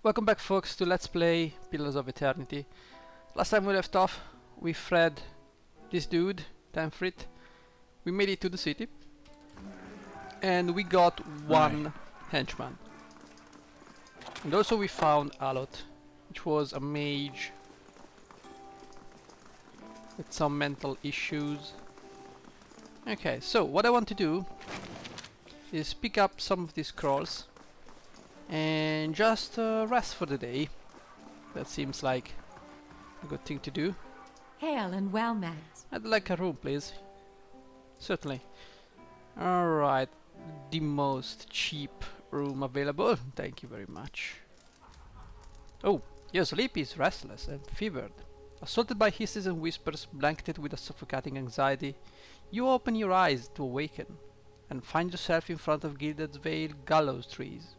Welcome back, folks, to Let's Play Pillars of Eternity. Last time we left off, we fled this dude, Tamfrit. We made it to the city, and we got one henchman. And also we found Alot, which was a mage with some mental issues. Okay, so what I want to do is pick up some of these scrolls and just rest for the day. That seems like a good thing to do. Hail and well met. I'd like a room, please. Certainly. Alright, the most cheap room available. Thank you very much. Oh, your sleep is restless and fevered. Assaulted by hisses and whispers, blanketed with a suffocating anxiety, you open your eyes to awaken and find yourself in front of Gilded's Vale gallows trees.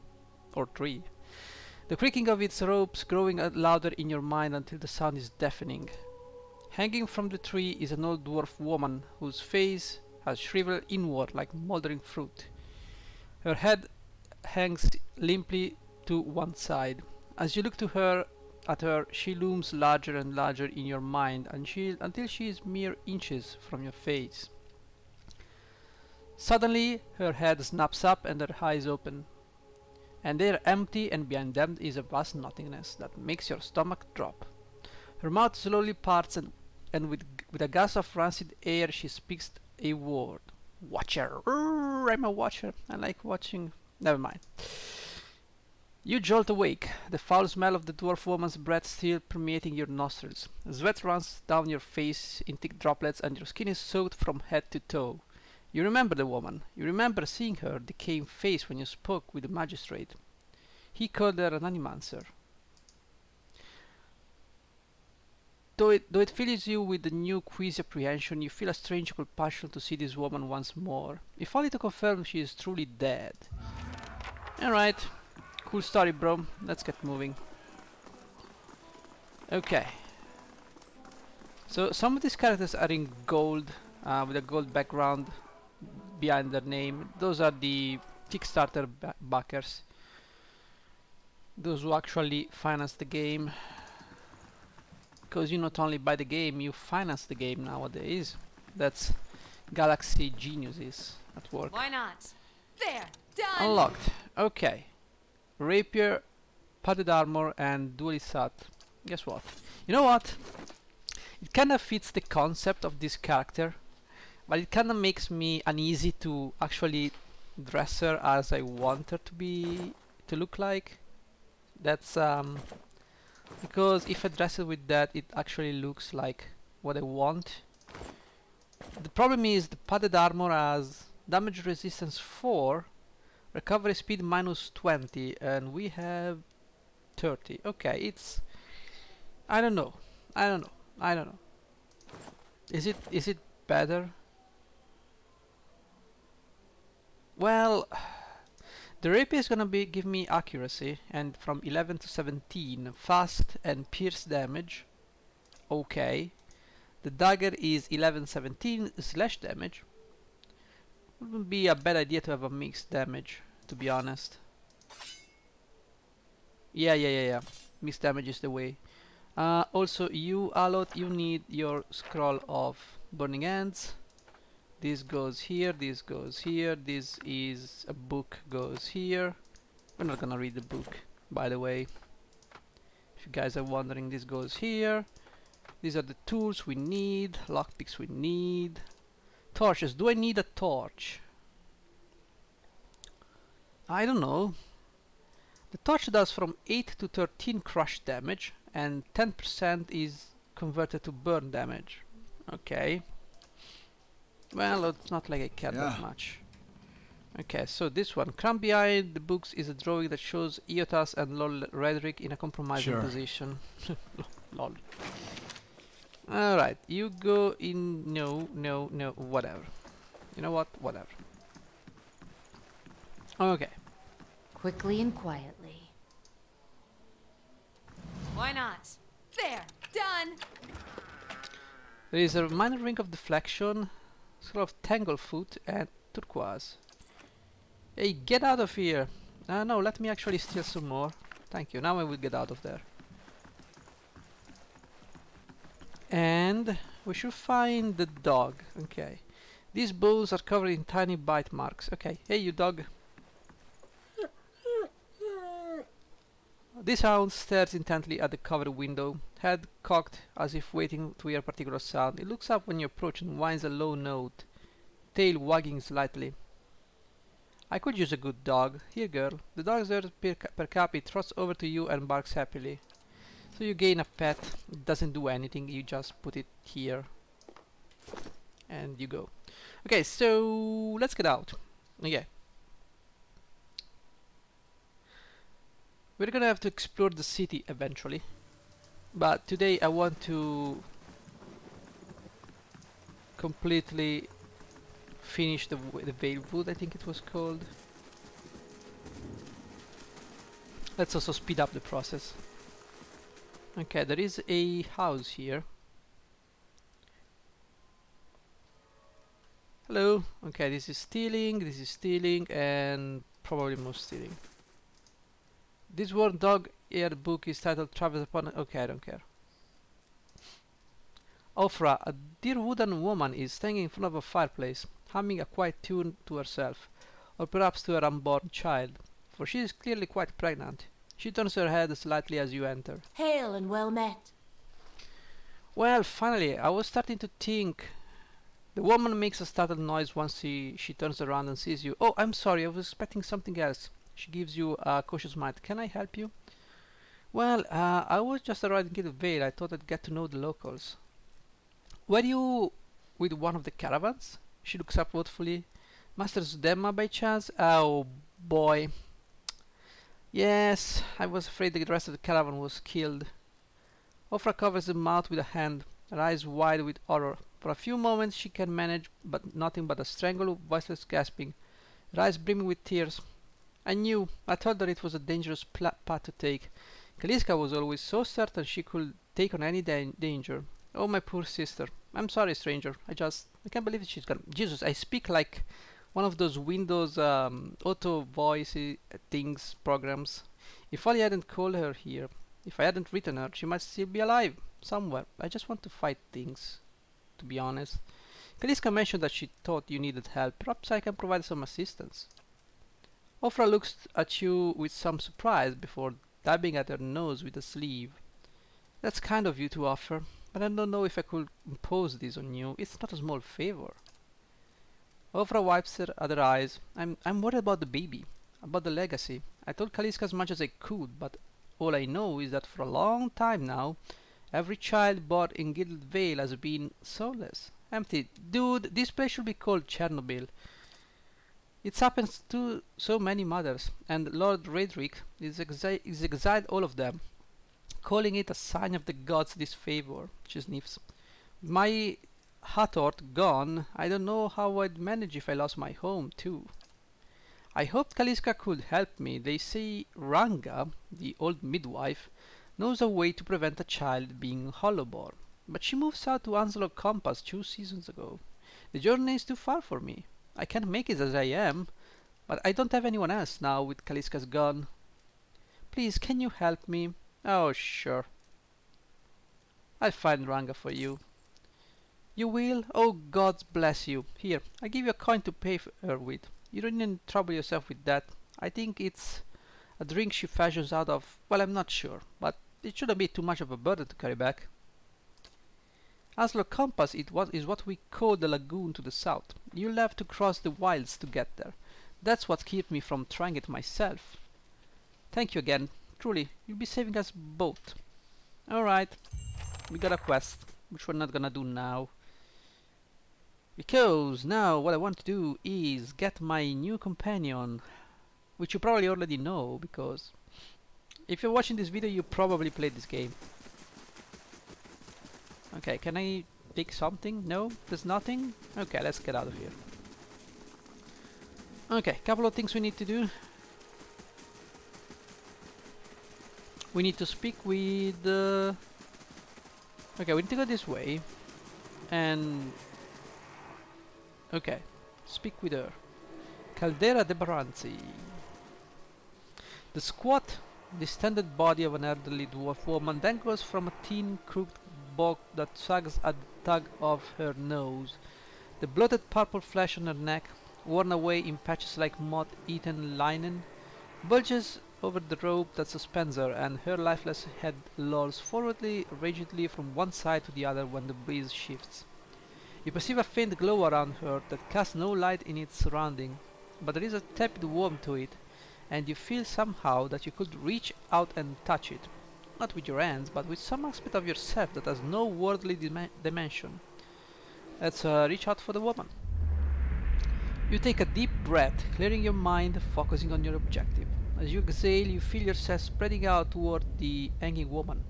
Or tree. The creaking of its ropes growing louder in your mind until the sound is deafening. Hanging from the tree is an old dwarf woman whose face has shriveled inward like moldering fruit. Her head hangs limply to one side. As you look at her, she looms larger and larger in your mind until she is mere inches from your face. Suddenly, her head snaps up and her eyes open. And they are empty, and behind them is a vast nothingness that makes your stomach drop. Her mouth slowly parts, and with a gasp of rancid air she speaks a word. Watcher! I'm a watcher. I like watching. Never mind. You jolt awake, the foul smell of the dwarf woman's breath still permeating your nostrils. Sweat runs down your face in thick droplets, and your skin is soaked from head to toe. You remember the woman. You remember seeing her decaying face when you spoke with the magistrate. He called her an animancer. Though it fills you with a new queasy apprehension, you feel a strange compulsion to see this woman once more, if only to confirm she is truly dead. Alright, cool story, bro. Let's get moving. Okay. So some of these characters are in gold, with a gold background behind their name. Those are the Kickstarter backers, those who actually finance the game, because you not only buy the game, you finance the game nowadays. That's Galaxy geniuses at work. Why not? There! Done! Unlocked. Okay. Rapier, padded armor, and dualisat. Guess what? You know what? It kinda fits the concept of this character, but it kinda makes me uneasy to actually dress her as I want her to look like. That's because if I dress it with that, it actually looks like what I want. The problem is the padded armor has damage resistance 4, recovery speed minus 20, and we have 30. Okay, it's I don't know. Is it better? Well, the rapier is gonna give me accuracy, and from 11 to 17, fast and pierce damage. Okay. The dagger is 11-17 slash damage. Wouldn't be a bad idea to have a mixed damage, to be honest. Yeah. Mixed damage is the way. Also, you, Alot, you need your scroll of burning hands. This goes here, this goes here, this is a book goes here. We're not gonna read the book, by the way. If you guys are wondering, this goes here. These are the tools we need, lockpicks we need. Torches, do I need a torch? I don't know. The torch does from 8 to 13 crush damage, and 10% is converted to burn damage. Okay. Well, it's not like I care that much. Okay, so this one. Crammed behind the books is a drawing that shows Eotas and Lol Redrick in a compromising position. Lol. Alright, you go in. No, whatever. You know what? Whatever. Okay. Quickly and quietly. Why not? There! Done! There is a minor ring of deflection, scroll of Tanglefoot, and turquoise. Hey, get out of here! No, let me actually steal some more. Thank you. Now I will get out of there. And we should find the dog. Okay. These bows are covered in tiny bite marks. Okay. Hey, you dog. This hound stares intently at the covered window, head cocked as if waiting to hear a particular sound. It looks up when you approach and whines a low note, tail wagging slightly. I could use a good dog. Here, girl. The dog's there per cap. It trots over to you and barks happily. So you gain a pet. It doesn't do anything. You just put it here. And you go. Okay, so let's get out. Okay. We're gonna have to explore the city eventually. But today I want to completely finish the Valewood, I think it was called. Let's also speed up the process. Okay, there is a house here. Hello. Okay, this is stealing, and probably more stealing. This worn dog-eared book is titled Travel Upon... Okay, I don't care. Ofra, a dear wooden woman, is standing in front of a fireplace, humming a quiet tune to herself, or perhaps to her unborn child, for she is clearly quite pregnant. She turns her head slightly as you enter. Hail and well met. Well, finally, I was starting to think... The woman makes a startled noise once she turns around and sees you. Oh, I'm sorry, I was expecting something else. She gives you a cautious smile. Can I help you? Well, I was just arriving in Vale. I thought I'd get to know the locals. Were you with one of the caravans? She looks up thoughtfully. Master Zudema by chance? Oh boy. Yes, I was afraid the rest of the caravan was killed. Ofra covers her mouth with a hand, her eyes wide with horror. For a few moments she can manage but nothing but a strangled, voiceless gasping, her eyes brimming with tears. I told her it was a dangerous path to take. Kaliska was always so certain she could take on any danger. Oh, my poor sister. I'm sorry, stranger. I can't believe she's gone. Jesus, I speak like one of those Windows auto voice things programs. If only I hadn't called her here. If I hadn't written her, she might still be alive somewhere. I just want to fight things, to be honest. Kaliska mentioned that she thought you needed help. Perhaps I can provide some assistance. Ofra looks at you with some surprise before dabbing at her nose with a sleeve. That's kind of you to offer, but I don't know if I could impose this on you. It's not a small favor. Ofra wipes her other eyes. I'm worried about the baby, about the legacy. I told Kaliska as much as I could, but all I know is that for a long time now, every child born in Gilded Vale has been soulless, empty. Dude, this place should be called Chernobyl. It happens to so many mothers, and Lord Redrick is exiled all of them, calling it a sign of the gods' disfavor. She sniffs. My Hathor gone, I don't know how I'd manage if I lost my home too. I hoped Kaliska could help me. They say Ranga, the old midwife, knows a way to prevent a child being hollowborn, but she moved south to Anselo Compass 2 seasons ago. The journey is too far for me. I can't make it as I am, but I don't have anyone else now with Kaliska's gone. Please, can you help me? Oh, sure. I'll find Ranga for you. You will? Oh, God bless you. Here, I give you a coin to pay her with. You don't need to trouble yourself with that. I think it's a drink she fashions out of... Well, I'm not sure, but it shouldn't be too much of a burden to carry back. Anselo Compass is what we call the lagoon to the south. You'll have to cross the wilds to get there. That's what kept me from trying it myself. Thank you again. Truly, you'll be saving us both. Alright, we got a quest, which we're not gonna do now. Because now what I want to do is get my new companion, which you probably already know, because if you're watching this video, you probably played this game. Okay, can I pick something? No? There's nothing? Okay, let's get out of here. Okay, couple of things we need to do. We need to speak with... Okay, we need to go this way. And... Okay, speak with her. Caldera de Baranzi. The squat distended body of an elderly dwarf woman dangles from a thin, crooked box that sags at the tug of her nose. The bloated purple flesh on her neck, worn away in patches like moth-eaten linen, bulges over the rope that suspends her, and her lifeless head lolls forwardly, rigidly from one side to the other when the breeze shifts. You perceive a faint glow around her that casts no light in its surrounding, but there is a tepid warmth to it, and you feel somehow that you could reach out and touch it, not with your hands, but with some aspect of yourself that has no worldly dimension. Let's reach out for the woman. You take a deep breath, clearing your mind, focusing on your objective. As you exhale, you feel yourself spreading out toward the hanging woman,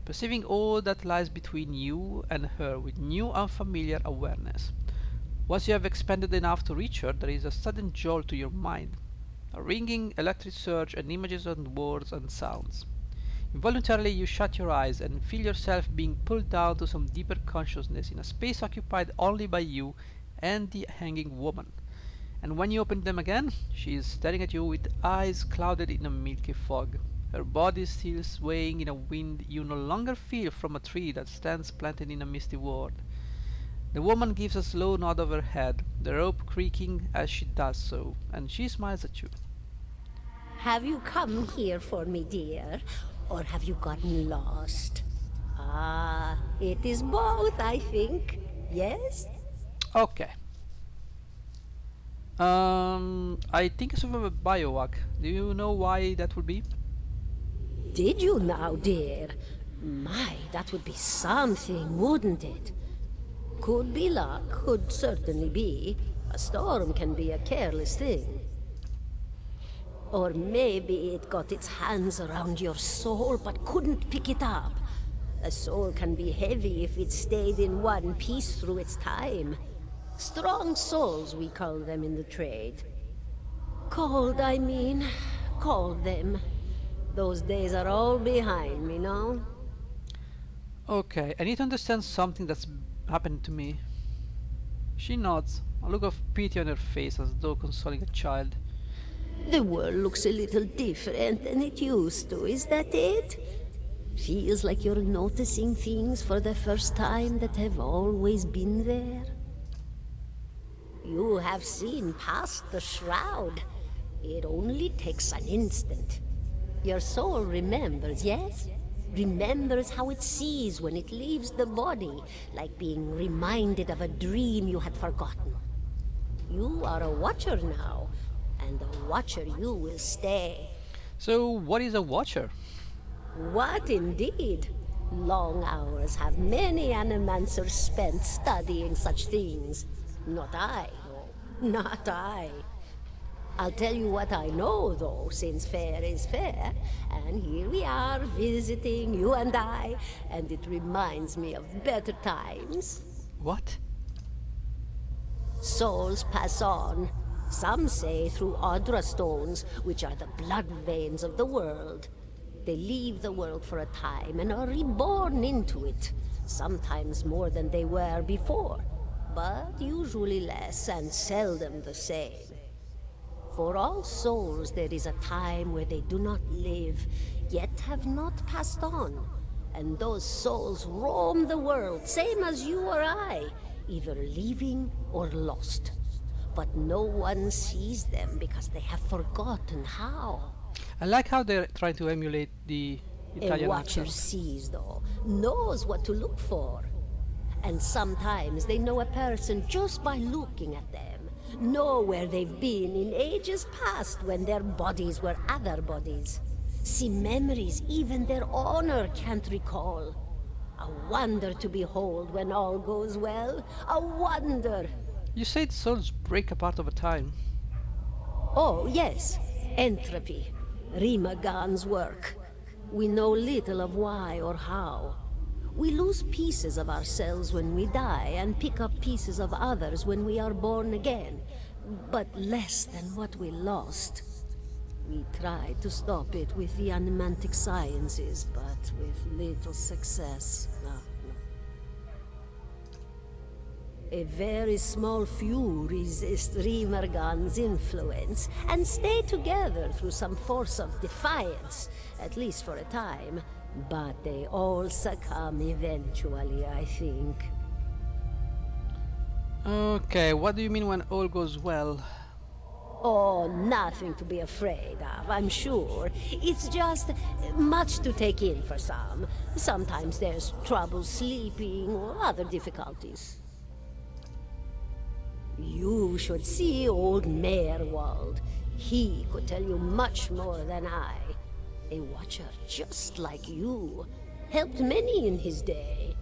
perceiving all that lies between you and her with new unfamiliar awareness. Once you have expanded enough to reach her, there is a sudden jolt to your mind, a ringing electric surge and images and words and sounds. Involuntarily you shut your eyes and feel yourself being pulled down to some deeper consciousness in a space occupied only by you and the hanging woman. And when you open them again, she is staring at you with eyes clouded in a milky fog. Her body still swaying in a wind you no longer feel from a tree that stands planted in a misty world. The woman gives a slow nod of her head, the rope creaking as she does so, and she smiles at you. Have you come here for me, dear? Or have you gotten lost? Ah, it is both, I think. Yes? Okay. I think it's of a biohack. Do you know why that would be? Did you now, dear? My, that would be something, wouldn't it? Could be luck, could certainly be. A storm can be a careless thing. Or maybe it got its hands around your soul but couldn't pick it up. A soul can be heavy if it stayed in one piece through its time. Strong souls, we call them in the trade. Cold, I mean. Called them. Those days are all behind me, no? Okay, I need to understand something that's happened to me. She nods, a look of pity on her face as though consoling a child. The world looks a little different than it used to, is that it? Feels like you're noticing things for the first time that have always been there. You have seen past the shroud. It only takes an instant. Your soul remembers, yes? Remembers how it sees when it leaves the body, like being reminded of a dream you had forgotten. You are a watcher now, and a watcher you will stay. So, what is a watcher? What indeed? Long hours have many animancers spent studying such things. Not I, though. Not I. I'll tell you what I know, though, since fair is fair, and here we are visiting, you and I, and it reminds me of better times. What? Souls pass on. Some say through Audra stones, which are the blood veins of the world. They leave the world for a time and are reborn into it, sometimes more than they were before, but usually less and seldom the same. For all souls there is a time where they do not live, yet have not passed on, and those souls roam the world, same as you or I, either leaving or lost. But no one sees them because they have forgotten how. I like how they're trying to emulate the Italian A watcher accent. sees, though, knows what to look for. And sometimes they know a person just by looking at them, know where they've been in ages past when their bodies were other bodies. See memories even their owner can't recall. A wonder to behold when all goes well. A wonder! You said souls break apart over time. Oh, yes. Entropy. Rimagan's work. We know little of why or how. We lose pieces of ourselves when we die and pick up pieces of others when we are born again, but less than what we lost. We tried to stop it with the animantic sciences, but with little success. No. A very small few resist Remergan's influence and stay together through some force of defiance, at least for a time. But they all succumb eventually, I think. Okay, what do you mean when all goes well? Oh, nothing to be afraid of, I'm sure. It's just much to take in for some. Sometimes there's trouble sleeping or other difficulties. You should see old Merwald. He could tell you much more than I. A watcher just like you. Helped many in his day.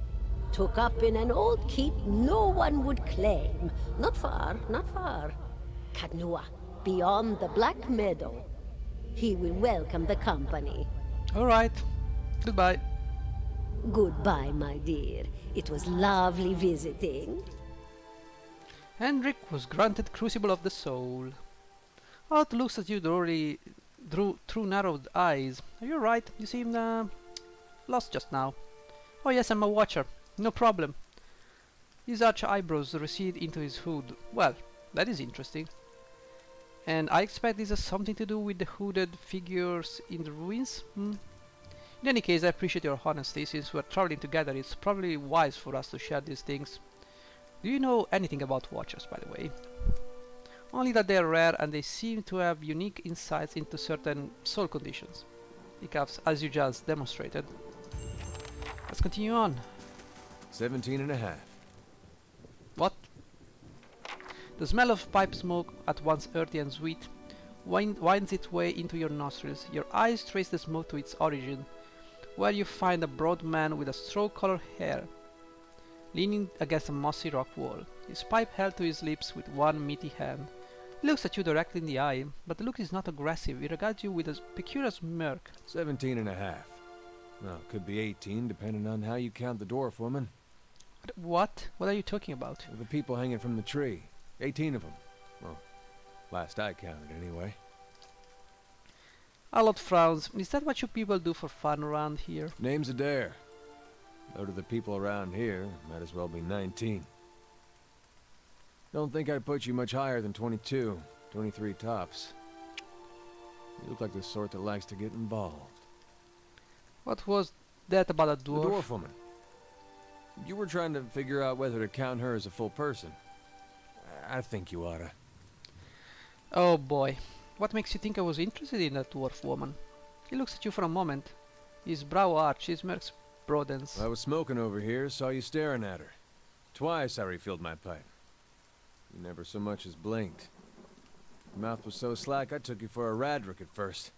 Took up in an old keep no one would claim. Not far, not far. Kadnua, beyond the Black Meadow. He will welcome the company. Alright, goodbye. Goodbye, my dear. It was lovely visiting. Hendrik was granted Crucible of the Soul. Alt looks at you through narrowed eyes. Are you right? You seemed lost just now. Oh yes, I'm a watcher. No problem. His arch eyebrows recede into his hood. Well, that is interesting. And I expect this has something to do with the hooded figures in the ruins? In any case, I appreciate your honesty. Since we're traveling together, it's probably wise for us to share these things. Do you know anything about Watchers, by the way? Only that they are rare and they seem to have unique insights into certain soul conditions. Hiccups, as you just demonstrated. Let's continue on. 17 and a half. What? The smell of pipe smoke, at once earthy and sweet, winds its way into your nostrils. Your eyes trace the smoke to its origin, where you find a broad man with a straw-colored hair, leaning against a mossy rock wall, his pipe held to his lips with one meaty hand. He looks at you directly in the eye, but the look is not aggressive. He regards you with a peculiar smirk. 17 and a half. Well, it could be 18, depending on how you count the dwarf woman. What? What are you talking about? The people hanging from the tree. 18 of them. Well, last I counted, anyway. Alot frowns. Is that what you people do for fun around here? Name's Adair. Though to the people around here, might as well be 19. Don't think I'd put you much higher than 22, 23 tops. You look like the sort that likes to get involved. What was that about a The dwarf? dwarf woman. You were trying to figure out whether to count her as a full person. I think you oughta. Oh boy. What makes you think I was interested in that dwarf woman? He looks at you for a moment. His brow arches, his smirk broadens. I was smoking over here, saw you staring at her. Twice I refilled my pipe. You never so much as blinked. Your mouth was so slack I took you for a Radric at first.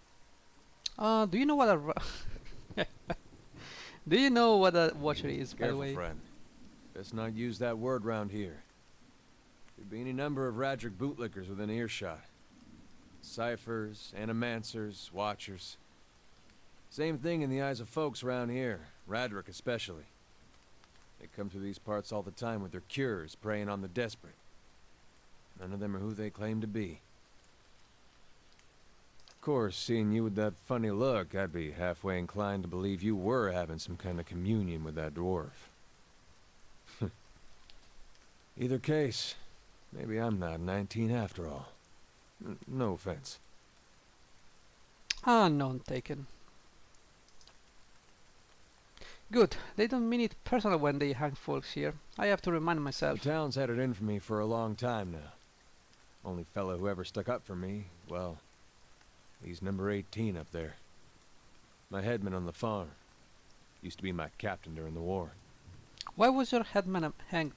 Do you know what a Do you know what a watcher is, by the Careful, way? friend. Best not use that word round here. There'd be any number of Radric bootlickers within earshot. Ciphers, animancers, watchers. Same thing in the eyes of folks around here, Radric especially. They come through these parts all the time with their cures, preying on the desperate. None of them are who they claim to be. Of course, seeing you with that funny look, I'd be halfway inclined to believe you were having some kind of communion with that dwarf. Either case, maybe I'm not 19 after all. No offense. Ah, none taken. Good. They don't mean it personal when they hang folks here. I have to remind The myself. town's had it in for me for a long time now. Only fellow who ever stuck up for me, well, he's number 18 up there. My headman on the farm. Used to be my captain during the war. Why was your headman hanged?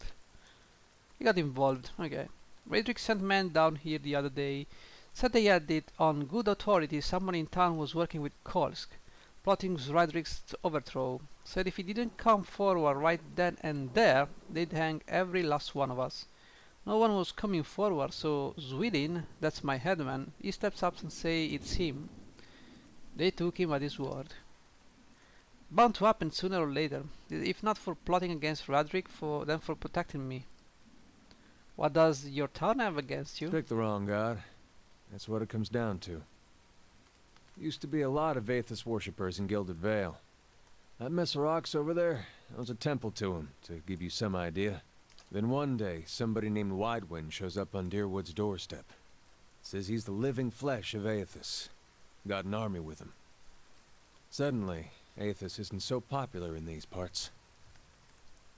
He got involved. Okay. Radric sent men down here the other day. Said they had it on good authority someone in town was working with Kolsk, plotting Radric's overthrow. Said if he didn't come forward right then and there, they'd hang every last one of us. No one was coming forward, so Zwidin, that's my headman, he steps up and say it's him. They took him at his word. Bound to happen sooner or later, if not for plotting against Radric, then for protecting me. What does your town have against you? Pick the wrong god. That's what it comes down to. Used to be a lot of Vathus worshippers in Gilded Vale. That mess of rocks over there, that was a temple to him, to give you some idea. Then one day, somebody named Widewind shows up on Deerwood's doorstep. Says he's the living flesh of Aethys. Got an army with him. Suddenly, Aethys isn't so popular in these parts.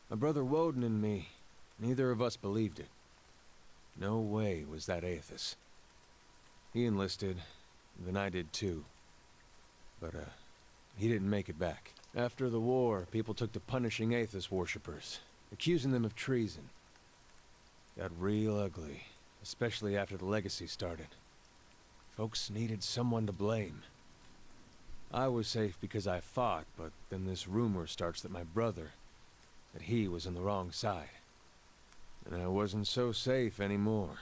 My brother Woden and me, neither of us believed it. No way was that Aethys. He enlisted, then I did too. But, he didn't make it back. After the war, people took to punishing Aethys worshippers, accusing them of treason. Got real ugly, especially after the Legacy started. Folks needed someone to blame. I was safe because I fought, but then this rumor starts that my brother, that he was on the wrong side. And I wasn't so safe anymore.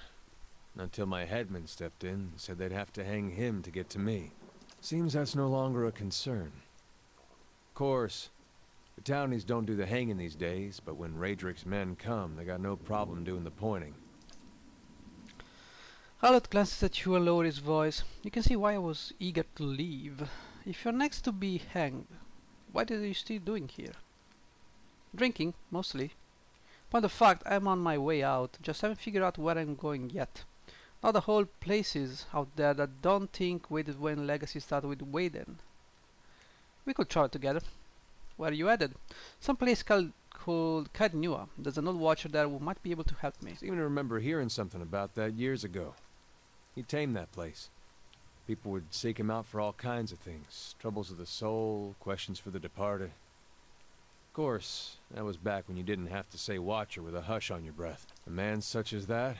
Until my headman stepped in and said they'd have to hang him to get to me. Seems that's no longer a concern. Of course, the townies don't do the hanging these days, but when Raedric's men come, they got no problem doing the pointing. Harlot glances at you and lowers his voice. You can see why I was eager to leave. If you're next to be hanged, what are you still doing here? Drinking, mostly. Point of fact, I'm on my way out. Just haven't figured out where I'm going yet. Now the whole places out there that don't think waited when Legacy started with Waden. We could travel together. Where are you headed? Some place called Cadnua. There's an old watcher there who might be able to help me. I seem to remember hearing something about that years ago. He tamed that place. People would seek him out for all kinds of things. Troubles of the soul, questions for the departed. Of course, that was back when you didn't have to say watcher with a hush on your breath. A man such as that,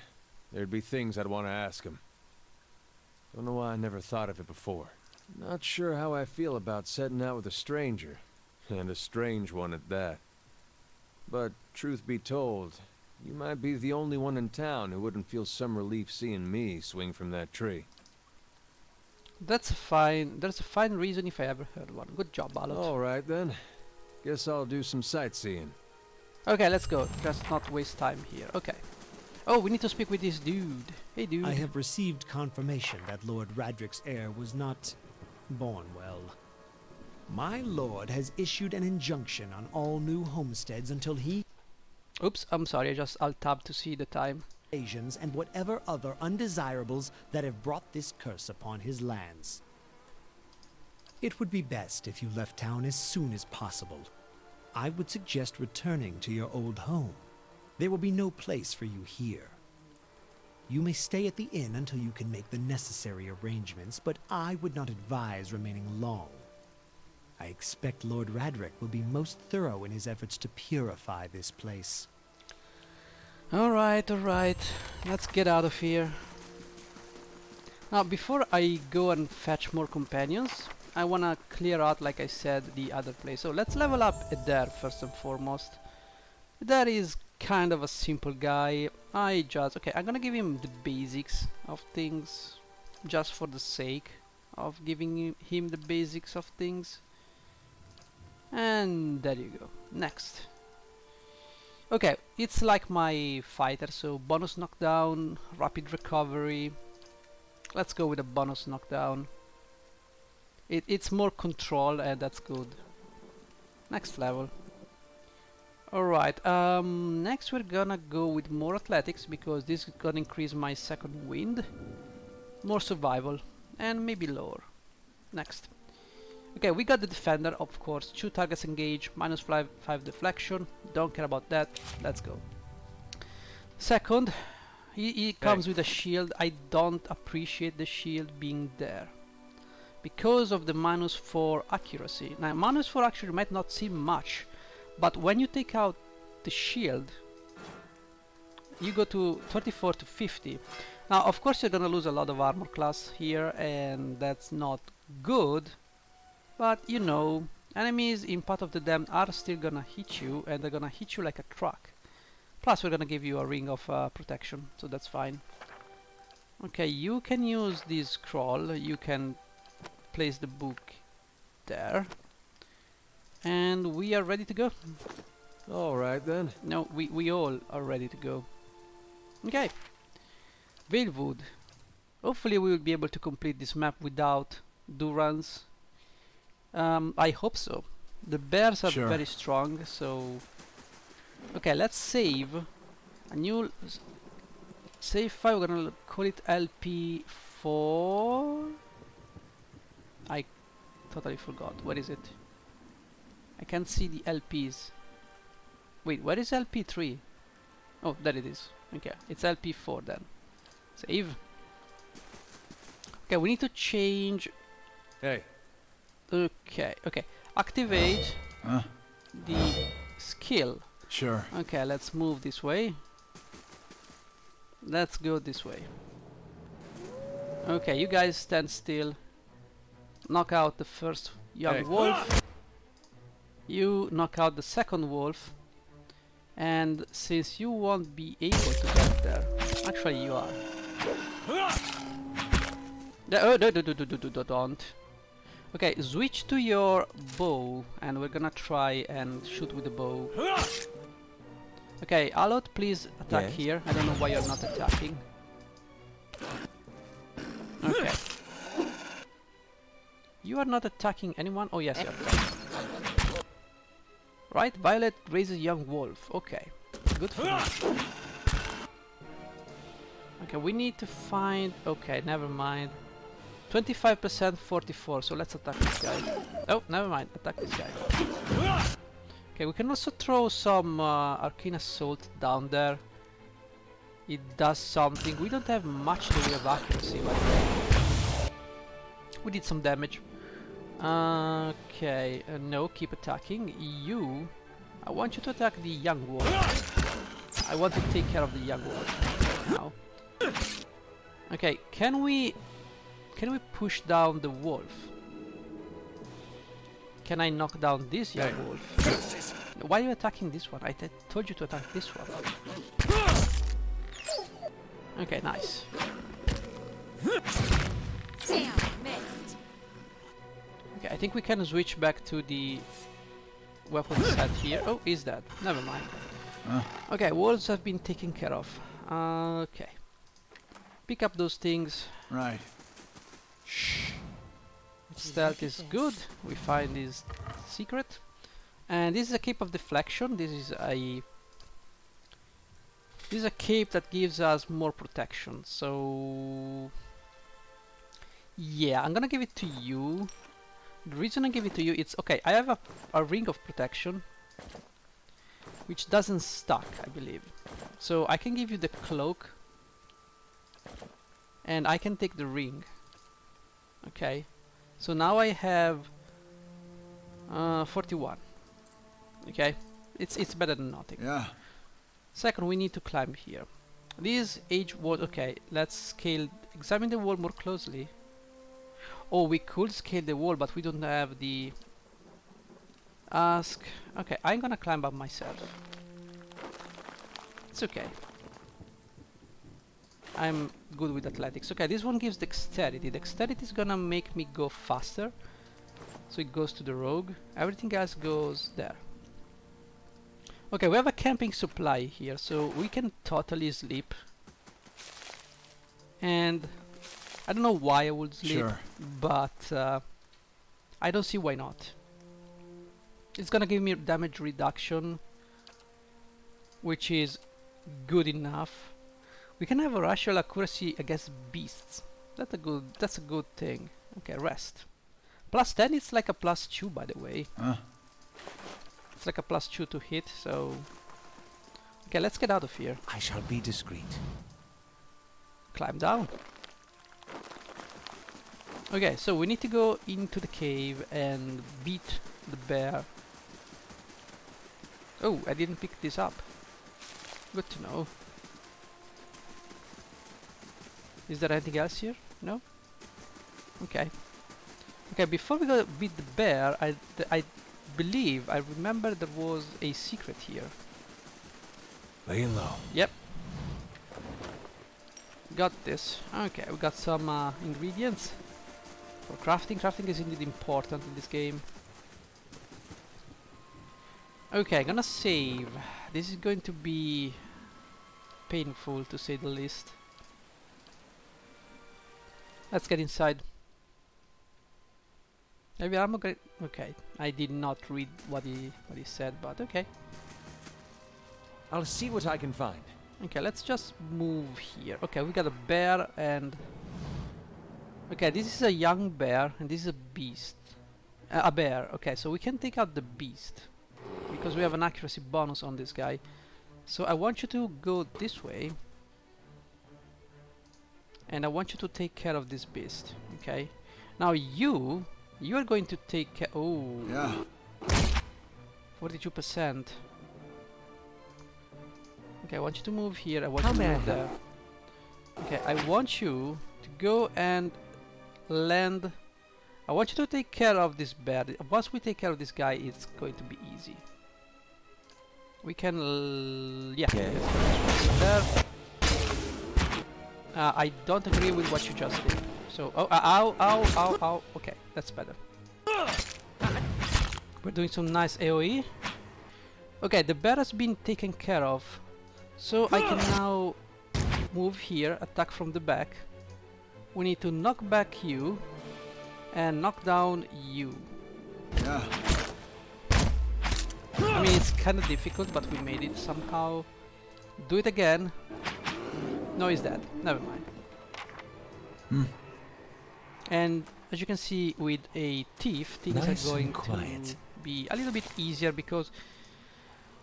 there'd be things I'd want to ask him. Don't know why I never thought of it before. Not sure how I feel about setting out with a stranger. And a strange one at that. But, truth be told, you might be the only one in town who wouldn't feel some relief seeing me swing from that tree. That's fine. There's a fine reason if I ever heard one. Good job, Balot. Alright then. Guess I'll do some sightseeing. Okay, let's go. Just not waste time here. Okay. Oh, we need to speak with this dude. Hey, dude. I have received confirmation that Lord Radric's heir was not born well. My lord has issued an injunction on all new homesteads until he Oops, I'm sorry. I just alt-tab to see the time. Asians and whatever other undesirables that have brought this curse upon his lands. It would be best if you left town as soon as possible. I would suggest returning to your old home. There will be no place for you here. You may stay at the inn until you can make the necessary arrangements, but I would not advise remaining long. I expect Lord Radric will be most thorough in his efforts to purify this place. Alright, alright. Let's get out of here. Now, before I go and fetch more companions, I wanna clear out, like I said, the other place. So let's level up Eder first and foremost. Eder is kind of a simple guy. Okay, I'm gonna give him the basics of things, just for the sake of giving him the basics of things. And there you go. Next. Okay, it's like my fighter, so bonus knockdown, rapid recovery. Let's go with a bonus knockdown. It's more control, and that's good. Next level. Alright, next we're gonna go with more athletics, because this is gonna increase my second wind. More survival, and maybe lower. Next. Okay, we got the defender, of course. 2 targets engaged, -5 deflection. Don't care about that. Let's go. Second, he comes with a shield. I don't appreciate the shield being there because of the -4 accuracy. Now, -4 accuracy might not seem much, but when you take out the shield, you go to 34 to 50. Now, of course, you're gonna lose a lot of armor class here, and that's not good. But, you know, enemies in Path of the Damned are still gonna hit you, and they're gonna hit you like a truck. Plus, we're gonna give you a ring of protection, so that's fine. Okay, you can use this scroll. You can place the book there. And we are ready to go. Alright then. No, we all are ready to go. Okay. Valewood. Hopefully we will be able to complete this map without Durans. I hope so. The bears are Sure. very strong, so... Okay, let's save. A new save file. We're gonna call it LP4. I totally forgot. Where is it? I can't see the LPs. Wait, where is LP3? Oh, there it is. Okay, it's LP4 then. Save. Okay, we need to change. Hey, Okay, activate Huh? the skill. Sure. Okay, let's move this way. Let's go this way. Okay, you guys stand still. Knock out the first young Hey. wolf. You knock out the second wolf. And since you won't be able to get there, actually you are. Oh, don't. Okay, switch to your bow, and we're gonna try and shoot with the bow. Okay, Alot, please attack Yes. here. I don't know why you're not attacking. Okay. You are not attacking anyone? Oh yes, you are. Right, Violet raises young wolf. Okay, good for you. Okay, we need to find... Okay, never mind. 25%, 44, so let's attack this guy. Oh, never mind, attack this guy. Okay, we can also throw some Arcane Assault down there. It does something. We don't have much in the way of accuracy, but we did some damage. Okay, no, keep attacking. You, I want you to attack the young wolf. I want to take care of the young wolf now. Okay, can we push down the wolf? Can I knock down this young wolf? Why are you attacking this one? I told you to attack this one. Okay, nice. Damn, missed. Okay, I think we can switch back to the weapon set here. Oh, is that? Never mind. Okay, wolves have been taken care of. Okay. Pick up those things. Right. Stealth is good. We find this secret. And this is a cape of deflection. This is a cape that gives us more protection. So yeah, I'm gonna give it to you. The reason I give it to you, it's okay. I have a ring of protection, which doesn't stack, I believe. So I can give you the cloak, and I can take the ring. Okay, so now I have 41. Okay, it's better than nothing. Yeah. Second, we need to climb here. This age wall. Okay, let's scale. Examine the wall more closely. Oh, we could scale the wall, but we don't have the ask. Okay, I'm gonna climb up myself. It's okay. I'm good with athletics. Okay, this one gives dexterity. Dexterity is gonna make me go faster. So it goes to the rogue. Everything else goes there. Okay, we have a camping supply here, so we can totally sleep. And I don't know why I would sleep, Sure. but I don't see why not. It's gonna give me damage reduction, which is good enough. We can have a rational accuracy against beasts. That's a good thing. Okay, rest. Plus 10, it's like a plus 2, by the way. Huh? It's like a plus 2 to hit, so... Okay, let's get out of here. I shall be discreet. Climb down. Okay, so we need to go into the cave and beat the bear. Oh, I didn't pick this up. Good to know. Is there anything else here? No? Okay. Okay, before we go beat the bear, I believe, I remember there was a secret here. Laying low. Yep. Got this. Okay, we got some ingredients for crafting. Crafting is indeed important in this game. Okay, gonna save. This is going to be painful, to say the least. Let's get inside. Maybe I'm okay. Okay, I did not read what he said, but okay. I'll see what I can find. Okay, let's just move here. Okay, we got a bear and... Okay, this is a young bear and this is a beast. A bear. Okay, so we can take out the beast because we have an accuracy bonus on this guy. So I want you to go this way. And I want you to take care of this beast. Okay. Now you are going to take care... Oh. Yeah. 42%. Okay, I want you to move here. I want How you to may I move there. Okay, I want you to go and land. I want you to take care of this bear. Once we take care of this guy, it's going to be easy. We can... yeah. There. I don't agree with what you just did. So, oh, ow, ow, ow, ow. Okay, that's better. We're doing some nice AoE. Okay, the bear has been taken care of. So I can now move here, attack from the back. We need to knock back you and knock down you. Yeah. I mean, it's kind of difficult, but we made it somehow. Do it again. No, he's dead. Never mind. And as you can see, with a thief, things Nice are going and quiet. to be a little bit easier because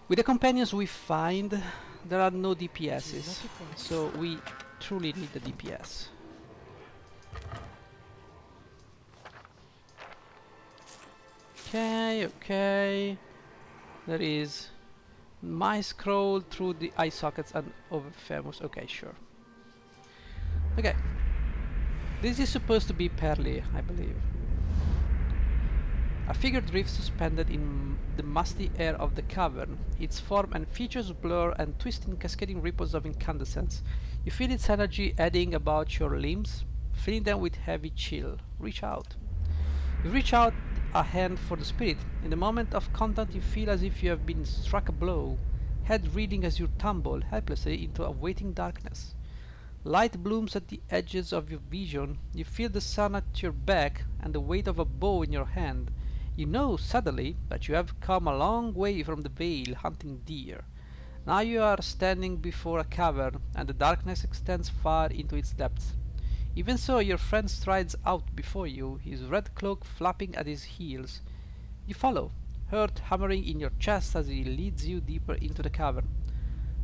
with the companions we find, there are no DPSs. So we truly need the DPS. Okay, okay. There is my scroll through the eye sockets and over famous. Okay, sure. Okay. This is supposed to be Perli, I believe. A figure drifts suspended in the musty air of the cavern. Its form and features blur and twist in cascading ripples of incandescence. You feel its energy eddying about your limbs, filling them with heavy chill. Reach out. You reach out a hand for the spirit. In the moment of contact, you feel as if you have been struck a blow, head reeling as you tumble helplessly into a waiting darkness. Light blooms at the edges of your vision. You feel the sun at your back and the weight of a bow in your hand. You know suddenly that you have come a long way from the vale hunting deer. Now you are standing before a cavern and the darkness extends far into its depths. Even so, your friend strides out before you, his red cloak flapping at his heels. You follow, hurt hammering in your chest as he leads you deeper into the cavern.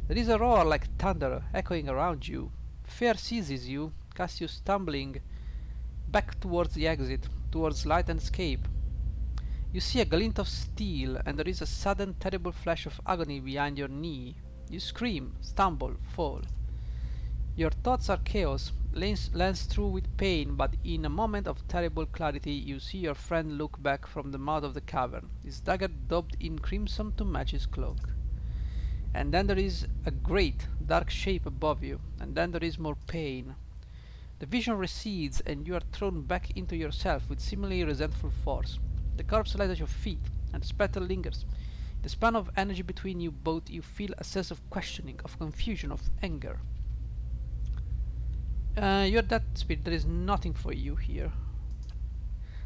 There is a roar like thunder echoing around you. Fear seizes you, casts you stumbling back towards the exit, towards light and escape. You see a glint of steel, and there is a sudden terrible flash of agony behind your knee. You scream, stumble, fall. Your thoughts are chaos, lensed through with pain, but in a moment of terrible clarity you see your friend look back from the mouth of the cavern, his dagger daubed in crimson to match his cloak. And then there is a great, dark shape above you, and then there is more pain. The vision recedes, and you are thrown back into yourself with seemingly resentful force. The corpse lies at your feet, and the spectre lingers. In the span of energy between you both, you feel a sense of questioning, of confusion, of anger. You're that spirit, there is nothing for you here.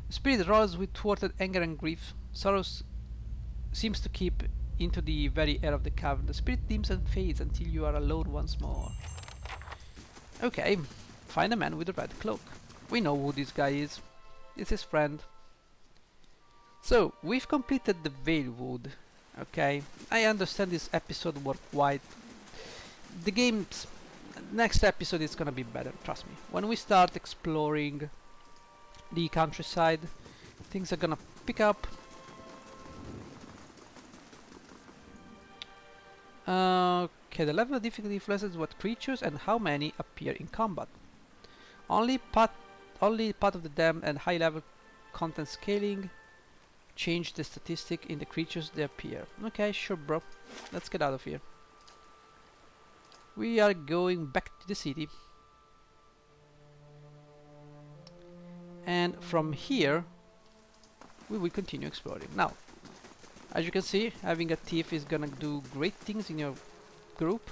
The spirit roars with thwarted anger and grief. Sorrow seems to keep into the very air of the cavern. The spirit dims and fades until you are alone once more. Okay, find a man with a red cloak. We know who this guy is. It's his friend. So, we've completed the Valewood. Okay, I understand this episode was quite... The game's... Next episode is gonna be better, trust me. When we start exploring the countryside, things are gonna pick up. Okay, the level of difficulty influences what creatures and how many appear in combat. Only part of the damned and high level content scaling change the statistic in the creatures they appear. Okay, sure bro. Let's get out of here. We are going back to the city. And from here we will continue exploring. Now, as you can see, having a thief is gonna do great things in your group.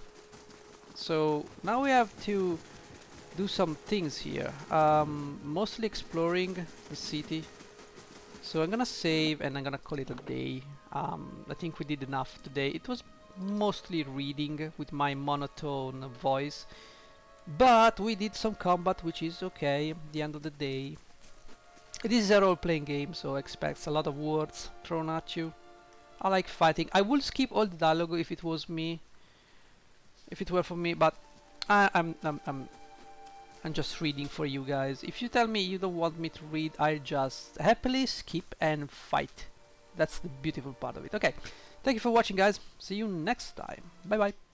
So now we have to do some things here. Mostly exploring the city. So I'm gonna save and I'm gonna call it a day. I think we did enough today. It was mostly reading with my monotone voice, but we did some combat, which is okay. At the end of the day, it is a role-playing game, so expects a lot of words thrown at you. I like fighting. I would skip all the dialogue if it was me, if it were for me, but I'm just reading for you guys. If you tell me you don't want me to read, I'll just happily skip and fight. That's the beautiful part of it. Okay, thank you for watching, guys. See you next time. Bye bye.